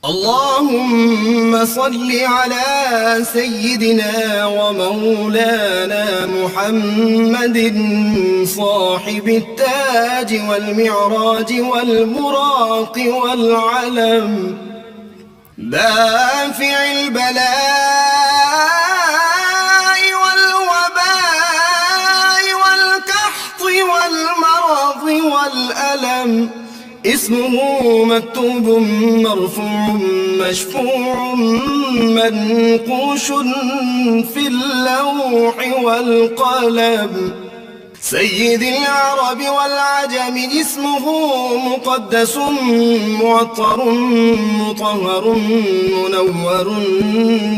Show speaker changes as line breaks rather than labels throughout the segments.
اللهم صل على سيدنا ومولانا محمد صاحب التاج والمعراج والبراق والعلم، دافع البلاء والوباء والقحط والمرض والألم، اسمه مكتوب مرفوع مشفوع منقوش في اللوح والقلم، سيد العرب والعجم اسمه مقدس معطر مطهر منور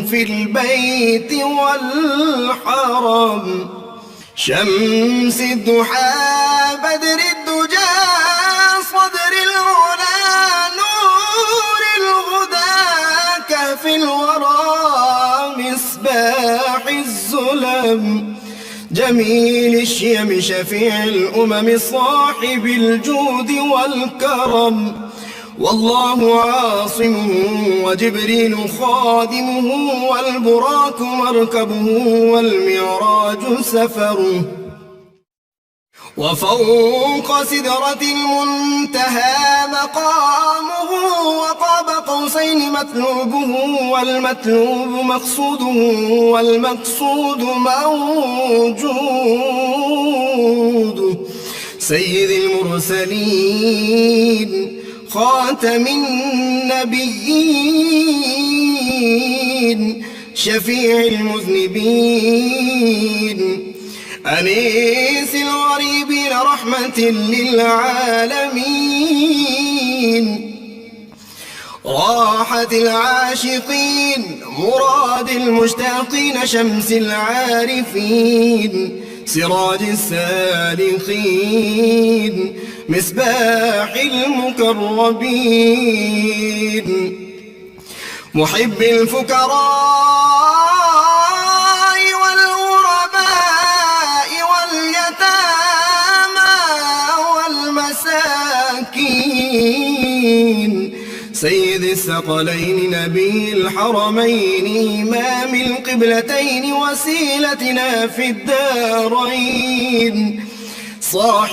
في البيت والحرم، شمس الضحى بدر الدجى صدر العلا نور الهدى كهف الورى مصباح الظلم، جميل الشيم شفيع الأمم صاحب الجود والكرم، والله عاصمه وجبريل خادمه والبراق مركبه والمعراج سفره، وفوق سدرة المنتهى مقامه وقاب قوسين مطلوبه والمطلوب مقصوده والمقصود موجوده، سيد المرسلين خاتم النبيين شفيع المذنبين، أنيس الغريبين رحمة للعالمين، راحة العاشقين مراد المشتاقين، شمس العارفين سراج السالخين مصباح المكرمين، محب الفكراء والغرباء واليتامى والمساكين، سيد الثقلين نبي الحرمين إمام القبلتين وسيلتنا في الدارين، صاحب